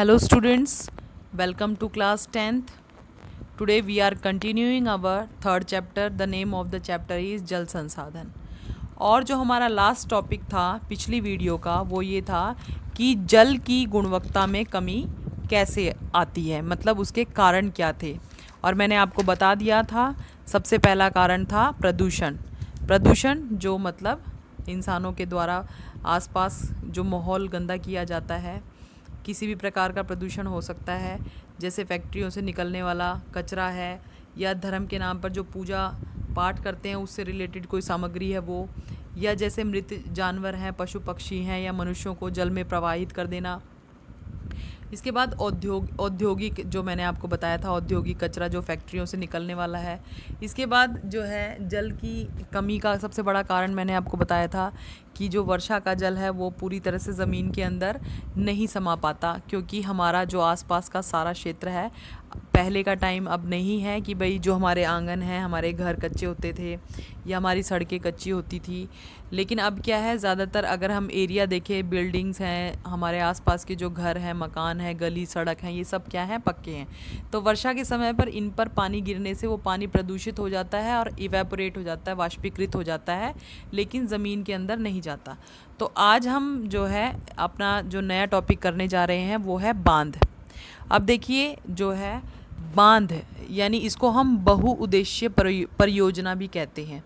Hello students, welcome to class 10th. Today we are continuing our third chapter. The name of the chapter is जल संसाधन। और जो हमारा last topic था पिछली वीडियो का वो ये था कि जल की गुणवत्ता में कमी कैसे आती है, मतलब उसके कारण क्या थे। और मैंने आपको बता दिया था सबसे पहला कारण था प्रदूषण। प्रदूषण जो मतलब इंसानों के द्वारा आसपास जो माहौल गंदा किया जाता है, किसी भी प्रकार का प्रदूषण हो सकता है, जैसे फैक्ट्रियों से निकलने वाला कचरा है, या धर्म के नाम पर जो पूजा पाठ करते हैं उससे रिलेटेड कोई सामग्री है वो, या जैसे मृत जानवर हैं, पशु पक्षी हैं, या मनुष्यों को जल में प्रवाहित कर देना। इसके बाद औद्योगिक जो मैंने आपको बताया था, औद्योगिक कचरा जो फैक्ट्रियों से निकलने वाला है। इसके बाद जो है जल की कमी का सबसे बड़ा कारण मैंने आपको बताया था कि जो वर्षा का जल है वो पूरी तरह से ज़मीन के अंदर नहीं समा पाता, क्योंकि हमारा जो आसपास का सारा क्षेत्र है, पहले का टाइम अब नहीं है कि भाई जो हमारे आंगन हैं, हमारे घर कच्चे होते थे या हमारी सड़कें कच्ची होती थी। लेकिन अब क्या है, ज़्यादातर अगर हम एरिया देखें, बिल्डिंग्स हैं, हमारे आसपास के जो घर हैं, मकान हैं, गली सड़क हैं, ये सब क्या हैं, पक्के हैं। तो वर्षा के समय पर इन पर पानी गिरने से वो पानी प्रदूषित हो जाता है और इवेपोरेट हो जाता है, वाष्पीकृत हो जाता है, लेकिन ज़मीन के अंदर नहीं जाता। तो आज हम जो है अपना जो नया टॉपिक करने जा रहे हैं वो है बांध। अब देखिए जो है बांध, यानी इसको हम बहुउद्देशीय परियोजना भी कहते हैं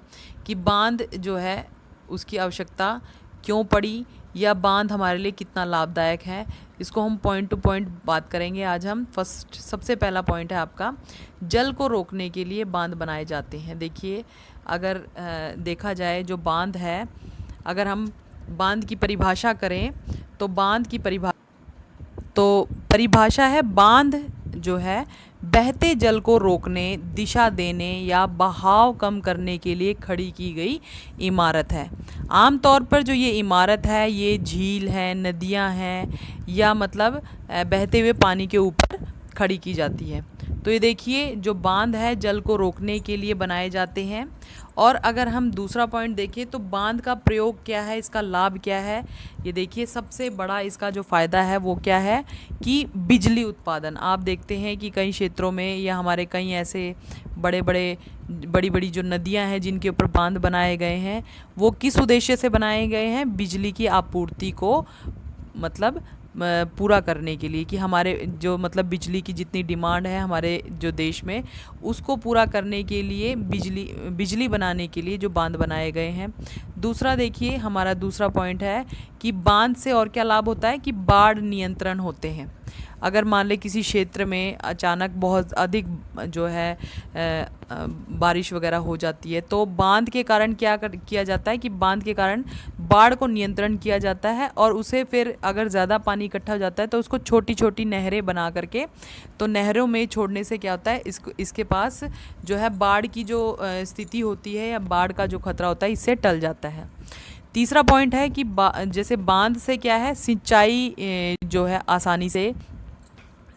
कि बांध जो है उसकी आवश्यकता क्यों पड़ी, या बांध हमारे लिए कितना लाभदायक है, इसको हम पॉइंट टू पॉइंट बात करेंगे। आज हम सबसे पहला पॉइंट है आपका, जल को रोकने के लिए बांध बनाए जाते हैं। देखिए अगर देखा जाए जो बांध है, अगर हम बांध की परिभाषा करें तो बांध की परिभाषा है, बांध जो है बहते जल को रोकने, दिशा देने या बहाव कम करने के लिए खड़ी की गई इमारत है। आमतौर पर जो ये इमारत है ये झील है, नदियां हैं, या मतलब बहते हुए पानी के ऊपर खड़ी की जाती है। तो ये देखिए जो बांध है जल को रोकने के लिए बनाए जाते हैं। और अगर हम दूसरा पॉइंट देखें तो बांध का प्रयोग क्या है, इसका लाभ क्या है, ये देखिए सबसे बड़ा इसका जो फ़ायदा है वो क्या है कि बिजली उत्पादन। आप देखते हैं कि कई क्षेत्रों में या हमारे कई ऐसे बड़ी बड़ी जो नदियां हैं जिनके ऊपर बांध बनाए गए हैं, वो किस उद्देश्य से बनाए गए हैं, बिजली की आपूर्ति को मतलब पूरा करने के लिए, कि हमारे जो मतलब बिजली की जितनी डिमांड है हमारे जो देश में, उसको पूरा करने के लिए बिजली बनाने के लिए जो बांध बनाए गए हैं। दूसरा देखिए हमारा दूसरा पॉइंट है कि बांध से और क्या लाभ होता है कि बाढ़ नियंत्रण होते हैं। अगर मान ले किसी क्षेत्र में अचानक बहुत अधिक जो है बारिश वगैरह हो जाती है, तो बांध के कारण किया जाता है कि बांध के कारण बाढ़ को नियंत्रण किया जाता है, और उसे फिर अगर ज़्यादा पानी इकट्ठा हो जाता है तो उसको छोटी छोटी नहरें बना करके, तो नहरों में छोड़ने से क्या होता है, इसके पास जो है बाढ़ की जो स्थिति होती है या बाढ़ का जो खतरा होता है इससे टल जाता है। तीसरा पॉइंट है कि जैसे बांध से क्या है, सिंचाई जो है आसानी से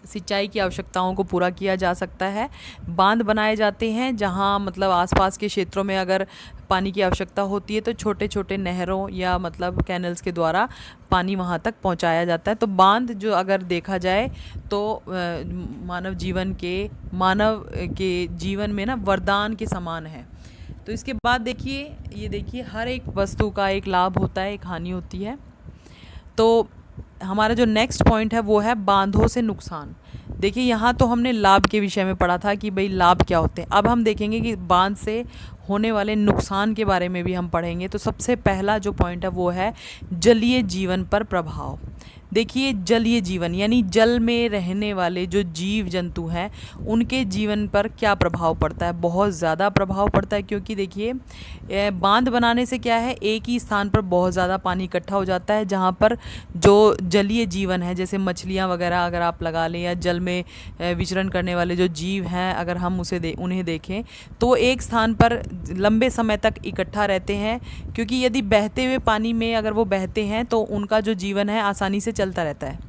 सिंचाई की आवश्यकताओं को पूरा किया जा सकता है। बांध बनाए जाते हैं जहां मतलब आसपास के क्षेत्रों में अगर पानी की आवश्यकता होती है तो छोटे छोटे नहरों या मतलब कैनल्स के द्वारा पानी वहां तक पहुंचाया जाता है। तो बांध जो अगर देखा जाए तो मानव के जीवन में ना वरदान के समान है। तो इसके बाद देखिए, ये देखिए हर एक वस्तु का एक लाभ होता है, एक हानि होती है। तो हमारा जो नेक्स्ट पॉइंट है वो है बांधों से नुकसान। देखिए यहाँ तो हमने लाभ के विषय में पढ़ा था कि भाई लाभ क्या होते हैं। अब हम देखेंगे कि बांध से होने वाले नुकसान के बारे में भी हम पढ़ेंगे। तो सबसे पहला जो पॉइंट है वो है जलीय जीवन पर प्रभाव। देखिए जलीय जीवन यानी जल में रहने वाले जो जीव जंतु हैं उनके जीवन पर क्या प्रभाव पड़ता है, बहुत ज़्यादा प्रभाव पड़ता है। क्योंकि देखिए बांध बनाने से क्या है, एक ही स्थान पर बहुत ज़्यादा पानी इकट्ठा हो जाता है, जहाँ पर जो जलीय जीवन है जैसे मछलियाँ वगैरह अगर आप लगा लें, या जल में विचरण करने वाले जो जीव हैं अगर हम उन्हें देखें तो एक स्थान पर लंबे समय तक इकट्ठा रहते हैं। क्योंकि यदि बहते हुए पानी में अगर वो बहते हैं तो उनका जो जीवन है आसानी से चलता रहता है।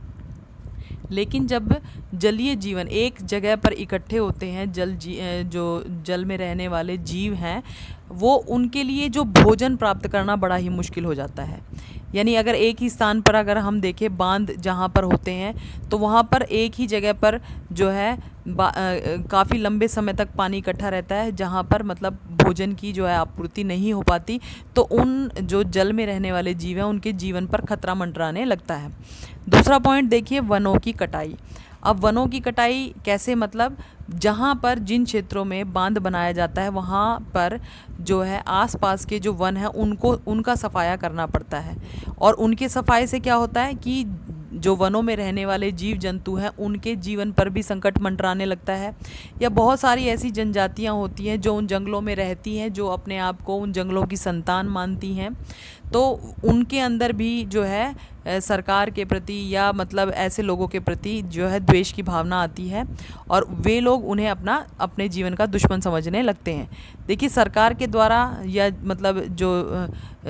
लेकिन जब जलीय जीवन एक जगह पर इकट्ठे होते हैं, जो जल में रहने वाले जीव हैं, वो उनके लिए जो भोजन प्राप्त करना बड़ा ही मुश्किल हो जाता है। यानी अगर एक ही स्थान पर अगर हम देखें बांध जहाँ पर होते हैं तो वहाँ पर एक ही जगह पर जो है काफ़ी लंबे समय तक पानी इकट्ठा रहता है, जहाँ पर मतलब भोजन की जो है आपूर्ति नहीं हो पाती, तो उन जो जल में रहने वाले जीव हैं उनके जीवन पर खतरा मंडराने लगता है। दूसरा पॉइंट देखिए, वनों की कटाई। अब वनों की कटाई कैसे, मतलब जहाँ पर जिन क्षेत्रों में बांध बनाया जाता है वहाँ पर जो है आसपास के जो वन हैं उनको उनका सफाया करना पड़ता है, और उनके सफाई से क्या होता है कि जो वनों में रहने वाले जीव जंतु हैं उनके जीवन पर भी संकट मंडराने लगता है। या बहुत सारी ऐसी जनजातियाँ होती हैं जो उन जंगलों में रहती हैं, जो अपने आप को उन जंगलों की संतान मानती हैं, तो उनके अंदर भी जो है सरकार के प्रति या मतलब ऐसे लोगों के प्रति जो है द्वेष की भावना आती है, और वे लोग उन्हें अपने जीवन का दुश्मन समझने लगते हैं। देखिए, सरकार के द्वारा या मतलब जो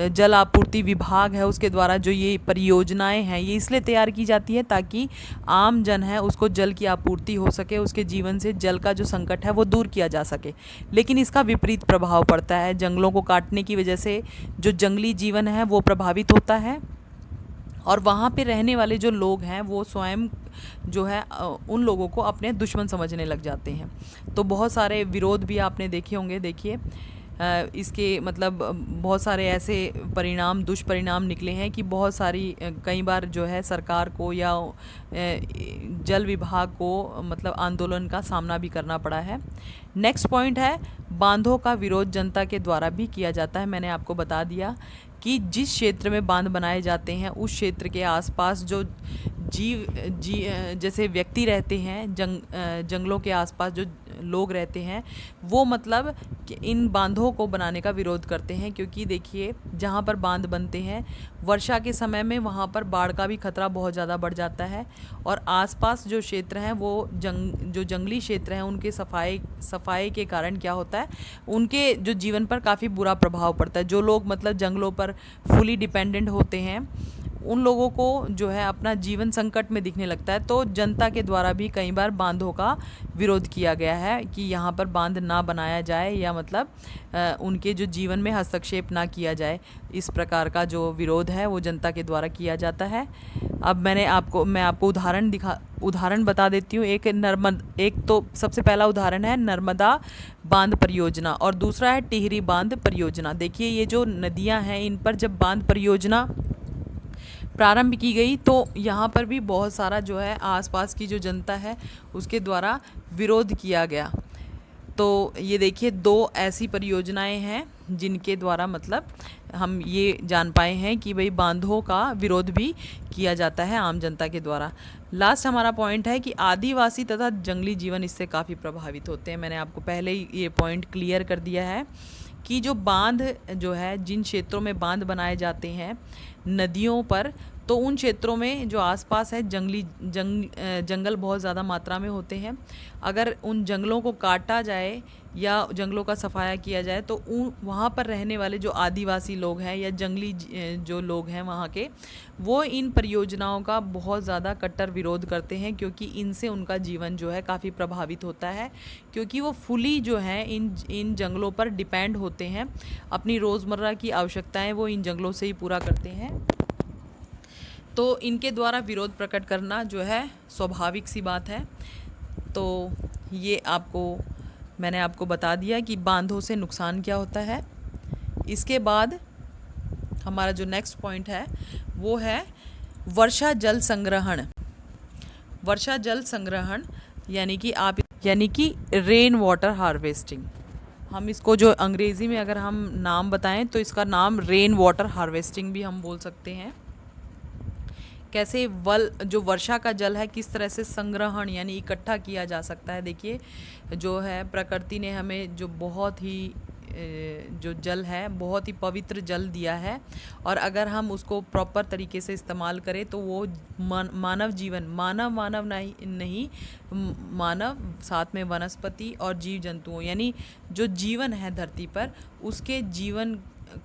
जल आपूर्ति विभाग है उसके द्वारा जो ये परियोजनाएं हैं ये इसलिए तैयार की जाती है ताकि आम जन है उसको जल की आपूर्ति हो सके, उसके जीवन से जल का जो संकट है वो दूर किया जा सके। लेकिन इसका विपरीत प्रभाव पड़ता है, जंगलों को काटने की वजह से जो जंगली जीवन है वो प्रभावित होता है, और वहाँ पे रहने वाले जो लोग हैं वो स्वयं जो है उन लोगों को अपने दुश्मन समझने लग जाते हैं। तो बहुत सारे विरोध भी आपने देखे होंगे। देखिए, इसके मतलब बहुत सारे ऐसे परिणाम दुष्परिणाम निकले हैं कि बहुत सारी कई बार जो है सरकार को या जल विभाग को मतलब आंदोलन का सामना भी करना पड़ा है। नेक्स्ट पॉइंट है, बांधों का विरोध जनता के द्वारा भी किया जाता है। मैंने आपको बता दिया कि जिस क्षेत्र में बांध बनाए जाते हैं उस क्षेत्र के आसपास जो जैसे व्यक्ति रहते हैं, जंगलों के आसपास जो लोग रहते हैं वो मतलब इन बांधों को बनाने का विरोध करते हैं, क्योंकि देखिए जहाँ पर बांध बनते हैं वर्षा के समय में वहाँ पर बाढ़ का भी खतरा बहुत ज़्यादा बढ़ जाता है, और आसपास जो क्षेत्र हैं वो जो जंगली क्षेत्र हैं उनके सफाई के कारण क्या होता है, उनके जो जीवन पर काफ़ी बुरा प्रभाव पड़ता है। जो लोग मतलब जंगलों पर फुली डिपेंडेंट होते हैं उन लोगों को जो है अपना जीवन संकट में दिखने लगता है। तो जनता के द्वारा भी कई बार बांधों का विरोध किया गया है कि यहाँ पर बांध ना बनाया जाए, या मतलब उनके जो जीवन में हस्तक्षेप ना किया जाए। इस प्रकार का जो विरोध है वो जनता के द्वारा किया जाता है। अब मैं आपको उदाहरण बता देती हूँ। एक तो सबसे पहला उदाहरण है नर्मदा बांध परियोजना, और दूसरा है टिहरी बांध परियोजना। देखिए, ये जो नदियाँ हैं इन पर जब बांध परियोजना प्रारंभ की गई तो यहाँ पर भी बहुत सारा जो है आसपास की जो जनता है उसके द्वारा विरोध किया गया। तो ये देखिए, दो ऐसी परियोजनाएं हैं जिनके द्वारा मतलब हम ये जान पाए हैं कि भाई बांधों का विरोध भी किया जाता है आम जनता के द्वारा। लास्ट हमारा पॉइंट है कि आदिवासी तथा जंगली जीवन इससे काफ़ी प्रभावित होते हैं। मैंने आपको पहले ही ये पॉइंट क्लियर कर दिया है कि जो बांध जो है, जिन क्षेत्रों में बांध बनाए जाते हैं नदियों पर, तो उन क्षेत्रों में जो आसपास है जंगल बहुत ज़्यादा मात्रा में होते हैं। अगर उन जंगलों को काटा जाए या जंगलों का सफाया किया जाए तो वहाँ पर रहने वाले जो आदिवासी लोग हैं या जंगली जो लोग हैं वहाँ के, वो इन परियोजनाओं का बहुत ज़्यादा कट्टर विरोध करते हैं, क्योंकि इनसे उनका जीवन जो है काफ़ी प्रभावित होता है, क्योंकि वो फुली जो है इन जंगलों पर डिपेंड होते हैं। अपनी रोज़मर्रा की आवश्यकताएं वो इन जंगलों से ही पूरा करते हैं। तो इनके द्वारा विरोध प्रकट करना जो है स्वाभाविक सी बात है। तो ये मैंने आपको बता दिया कि बांधों से नुकसान क्या होता है। इसके बाद हमारा जो नेक्स्ट पॉइंट है वो है वर्षा जल संग्रहण। वर्षा जल संग्रहण यानी कि रेन वाटर हार्वेस्टिंग। हम इसको जो अंग्रेज़ी में अगर हम नाम बताएं तो इसका नाम रेन वाटर हार्वेस्टिंग भी हम बोल सकते हैं। कैसे जो वर्षा का जल है किस तरह से संग्रहण यानी इकट्ठा किया जा सकता है। देखिए, जो है प्रकृति ने हमें जो बहुत ही जो जल है बहुत ही पवित्र जल दिया है, और अगर हम उसको प्रॉपर तरीके से इस्तेमाल करें तो वो मानव जीवन नहीं मानव साथ में वनस्पति और जीव जंतुओं यानी जो जीवन है धरती पर उसके जीवन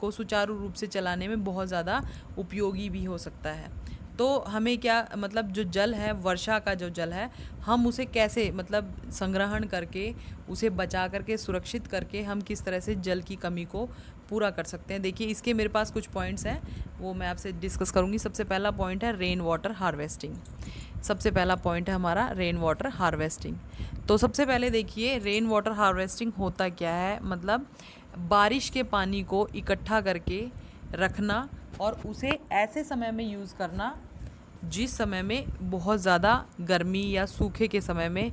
को सुचारू रूप से चलाने में बहुत ज़्यादा उपयोगी भी हो सकता है। तो हमें क्या मतलब जो जल है, वर्षा का जो जल है, हम उसे कैसे मतलब संग्रहण करके, उसे बचा करके, सुरक्षित करके हम किस तरह से जल की कमी को पूरा कर सकते हैं। देखिए इसके मेरे पास कुछ पॉइंट्स हैं, वो मैं आपसे डिस्कस करूँगी। सबसे पहला पॉइंट है रेन वाटर हार्वेस्टिंग। सबसे पहला पॉइंट है हमारा रेन वाटर हार्वेस्टिंग। तो सबसे पहले देखिए रेन वाटर हार्वेस्टिंग होता क्या है, मतलब बारिश के पानी को इकट्ठा करके रखना और उसे ऐसे समय में यूज़ करना जिस समय में बहुत ज़्यादा गर्मी या सूखे के समय में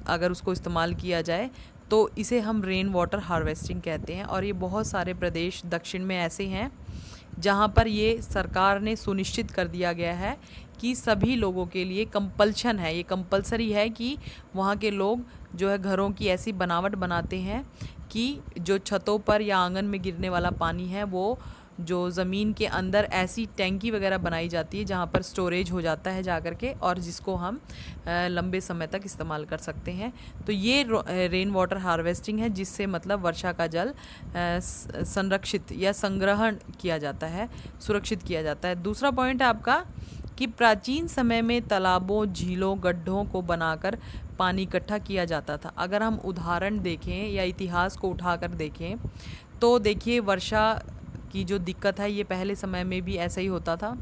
अगर उसको इस्तेमाल किया जाए तो इसे हम रेन वाटर हार्वेस्टिंग कहते हैं। और ये बहुत सारे प्रदेश दक्षिण में ऐसे हैं जहाँ पर ये सरकार ने सुनिश्चित कर दिया गया है कि सभी लोगों के लिए कंपल्शन है, ये कंपलसरी है कि वहाँ के लोग जो है घरों की ऐसी बनावट बनाते हैं कि जो छतों पर या आंगन में गिरने वाला पानी है वो जो ज़मीन के अंदर ऐसी टैंकी वगैरह बनाई जाती है जहाँ पर स्टोरेज हो जाता है जा कर के, और जिसको हम लंबे समय तक इस्तेमाल कर सकते हैं। तो ये रेन वाटर हार्वेस्टिंग है जिससे मतलब वर्षा का जल संरक्षित या संग्रहण किया जाता है, सुरक्षित किया जाता है। दूसरा पॉइंट है आपका कि प्राचीन समय में तालाबों, झीलों, गड्ढों को बनाकर पानी इकट्ठा किया जाता था। अगर हम उदाहरण देखें या इतिहास को उठाकर देखें तो देखिए वर्षा की जो दिक्कत है ये पहले समय में भी ऐसा ही होता था।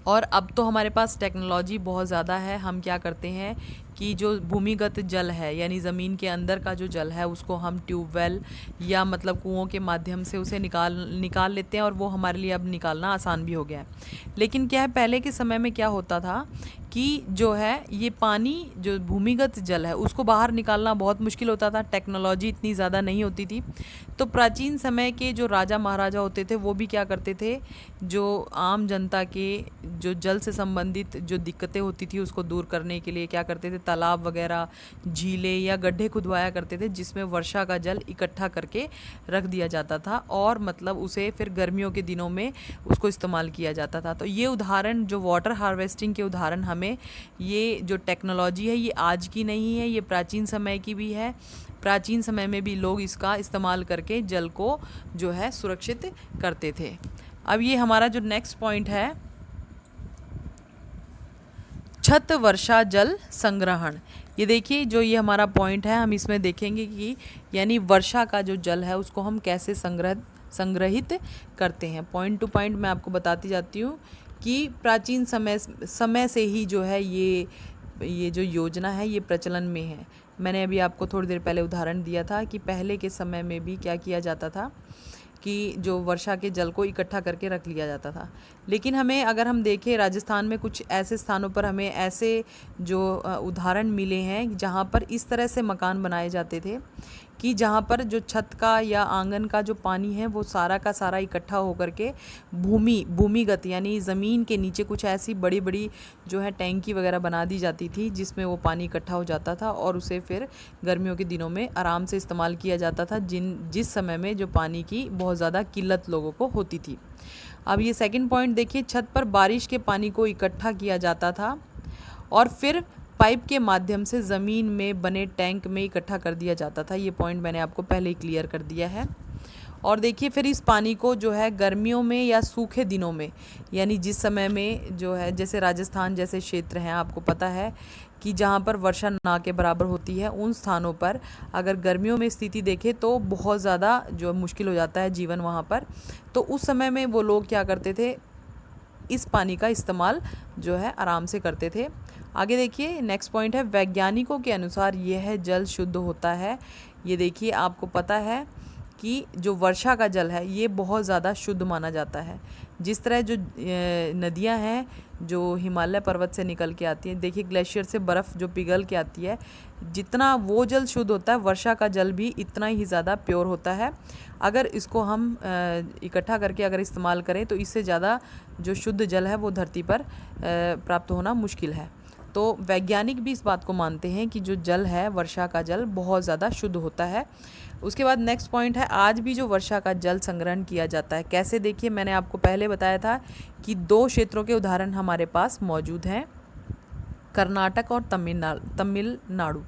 और अब तो हमारे पास टेक्नोलॉजी बहुत ज़्यादा है। हम क्या करते हैं कि जो भूमिगत जल है यानी ज़मीन के अंदर का जो जल है उसको हम ट्यूबवेल या मतलब कुओं के माध्यम से उसे निकाल लेते हैं, और वो हमारे लिए अब निकालना आसान भी हो गया है। लेकिन क्या है, पहले के समय में क्या होता था कि जो है ये पानी जो भूमिगत जल है उसको बाहर निकालना बहुत मुश्किल होता था, टेक्नोलॉजी इतनी ज़्यादा नहीं होती थी। तो प्राचीन समय के जो राजा महाराजा होते थे वो भी क्या करते थे, जो आम जनता के जो जल से संबंधित जो दिक्कतें होती थी उसको दूर करने के लिए क्या करते थे, तालाब वगैरह, झीलें या गड्ढे खुदवाया करते थे जिसमें वर्षा का जल इकट्ठा करके रख दिया जाता था और मतलब उसे फिर गर्मियों के दिनों में उसको इस्तेमाल किया जाता था। तो ये उदाहरण जो वाटर हार्वेस्टिंग के उदाहरण हमें, ये जो टेक्नोलॉजी है ये आज की नहीं है, ये प्राचीन समय की भी है। प्राचीन समय में भी लोग इसका इस्तेमाल करके जल को जो है सुरक्षित करते थे। अब ये हमारा जो नेक्स्ट पॉइंट है, छत वर्षा जल संग्रहण। ये देखिए जो ये हमारा पॉइंट है, हम इसमें देखेंगे कि यानी वर्षा का जो जल है उसको हम कैसे संग्रहित करते हैं। पॉइंट टू पॉइंट मैं आपको बताती जाती हूँ कि प्राचीन समय से ही जो है ये जो योजना है ये प्रचलन में है। मैंने अभी आपको थोड़ी देर पहले उदाहरण दिया था कि पहले के समय में भी क्या किया जाता था कि जो वर्षा के जल को इकट्ठा करके रख लिया जाता था। लेकिन हमें अगर हम देखें राजस्थान में कुछ ऐसे स्थानों पर हमें ऐसे जो उदाहरण मिले हैं जहाँ पर इस तरह से मकान बनाए जाते थे कि जहाँ पर जो छत का या आंगन का जो पानी है वो सारा का सारा इकट्ठा होकर के भूमिगत यानी ज़मीन के नीचे कुछ ऐसी बड़ी बड़ी जो है टैंकी वगैरह बना दी जाती थी जिसमें वो पानी इकट्ठा हो जाता था और उसे फिर गर्मियों के दिनों में आराम से इस्तेमाल किया जाता था जिस समय में जो पानी की बहुत ज़्यादा किल्लत लोगों को होती थी। अब ये सेकंड पॉइंट देखिए, छत पर बारिश के पानी को इकट्ठा किया जाता था और फिर पाइप के माध्यम से ज़मीन में बने टैंक में इकट्ठा कर दिया जाता था। ये पॉइंट मैंने आपको पहले ही क्लियर कर दिया है। और देखिए फिर इस पानी को जो है गर्मियों में या सूखे दिनों में यानी जिस समय में जो है जैसे राजस्थान जैसे क्षेत्र हैं, आपको पता है कि जहाँ पर वर्षा ना के बराबर होती है, उन स्थानों पर अगर गर्मियों में स्थिति देखें तो बहुत ज़्यादा जो मुश्किल हो जाता है जीवन वहाँ पर। तो उस समय में वो लोग क्या करते थे, इस पानी का इस्तेमाल जो है आराम से करते थे। आगे देखिए नेक्स्ट पॉइंट है, वैज्ञानिकों के अनुसार यह जल शुद्ध होता है। ये देखिए आपको पता है कि जो वर्षा का जल है ये बहुत ज़्यादा शुद्ध माना जाता है। जिस तरह जो नदियां हैं जो हिमालय पर्वत से निकल के आती हैं, देखिए ग्लेशियर से बर्फ़ जो पिघल के आती है, जितना वो जल शुद्ध होता है वर्षा का जल भी इतना ही ज़्यादा प्योर होता है। अगर इसको हम इकट्ठा करके अगर इस्तेमाल करें तो इससे ज़्यादा जो शुद्ध जल है वो धरती पर प्राप्त होना मुश्किल है। तो वैज्ञानिक भी इस बात को मानते हैं कि जो जल है वर्षा का जल बहुत ज़्यादा शुद्ध होता है। उसके बाद नेक्स्ट पॉइंट है, आज भी जो वर्षा का जल संग्रहण किया जाता है कैसे, देखिए मैंने आपको पहले बताया था कि 2 क्षेत्रों के उदाहरण हमारे पास मौजूद हैं, कर्नाटक और तमिलनाडु।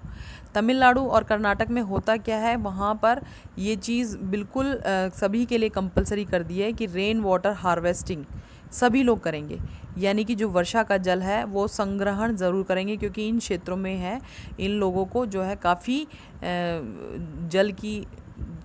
तमिलनाडु और कर्नाटक में होता क्या है, वहाँ पर ये चीज़ बिल्कुल सभी के लिए कंपलसरी कर दी है कि रेन वाटर हार्वेस्टिंग सभी लोग करेंगे, यानी कि जो वर्षा का जल है वो संग्रहण ज़रूर करेंगे, क्योंकि इन क्षेत्रों में है इन लोगों को जो है काफ़ी जल की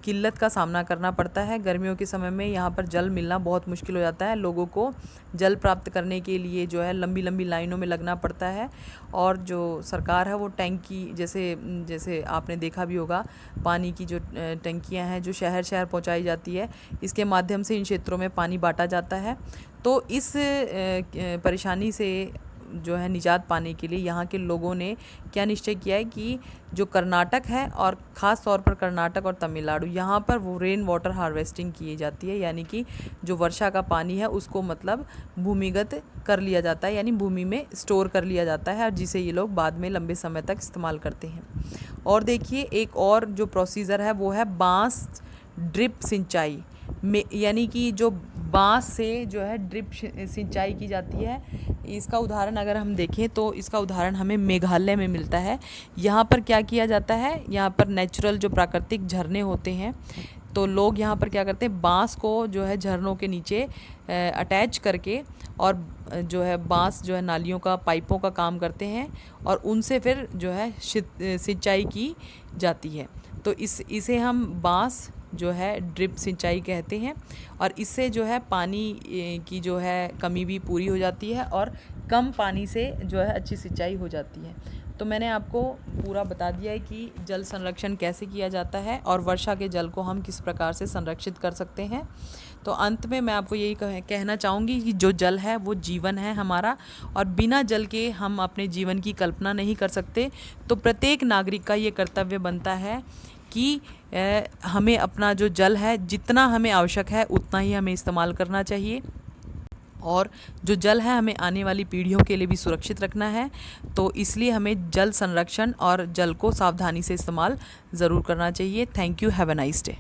किल्लत का सामना करना पड़ता है। गर्मियों के समय में यहाँ पर जल मिलना बहुत मुश्किल हो जाता है। लोगों को जल प्राप्त करने के लिए जो है लंबी लंबी लाइनों में लगना पड़ता है, और जो सरकार है वो टैंकी जैसे जैसे आपने देखा भी होगा, पानी की जो टंकियाँ हैं जो शहर शहर पहुँचाई जाती है, इसके माध्यम से इन क्षेत्रों में पानी बांटा जाता है। तो इस परेशानी से जो है निजात पाने के लिए यहाँ के लोगों ने क्या निश्चय किया है कि जो कर्नाटक है और ख़ास तौर पर कर्नाटक और तमिलनाडु, यहाँ पर वो रेन वाटर हार्वेस्टिंग की जाती है, यानी कि जो वर्षा का पानी है उसको मतलब भूमिगत कर लिया जाता है, यानी भूमि में स्टोर कर लिया जाता है, और जिसे ये लोग बाद में लंबे समय तक इस्तेमाल करते हैं। और देखिए एक और जो प्रोसीजर है वो है बांस ड्रिप सिंचाई में, यानी कि जो बांस से जो है ड्रिप सिंचाई की जाती है। इसका उदाहरण अगर हम देखें तो इसका उदाहरण हमें मेघालय में मिलता है। यहाँ पर क्या किया जाता है, यहाँ पर नेचुरल जो प्राकृतिक झरने होते हैं, तो लोग यहाँ पर क्या करते हैं, बांस को जो है झरनों के नीचे अटैच करके, और जो है बांस जो है नालियों का पाइपों का काम करते हैं, और उनसे फिर जो है सिंचाई की जाती है। तो इसे हम बांस जो है ड्रिप सिंचाई कहते हैं, और इससे जो है पानी की जो है कमी भी पूरी हो जाती है, और कम पानी से जो है अच्छी सिंचाई हो जाती है। तो मैंने आपको पूरा बता दिया है कि जल संरक्षण कैसे किया जाता है, और वर्षा के जल को हम किस प्रकार से संरक्षित कर सकते हैं। तो अंत में मैं आपको यही कहना चाहूँगी कि जो जल है वो जीवन है हमारा, और बिना जल के हम अपने जीवन की कल्पना नहीं कर सकते। तो प्रत्येक नागरिक का ये कर्तव्य बनता है कि हमें अपना जो जल है जितना हमें आवश्यक है उतना ही हमें इस्तेमाल करना चाहिए, और जो जल है हमें आने वाली पीढ़ियों के लिए भी सुरक्षित रखना है। तो इसलिए हमें जल संरक्षण और जल को सावधानी से इस्तेमाल ज़रूर करना चाहिए। Thank you, have a nice day.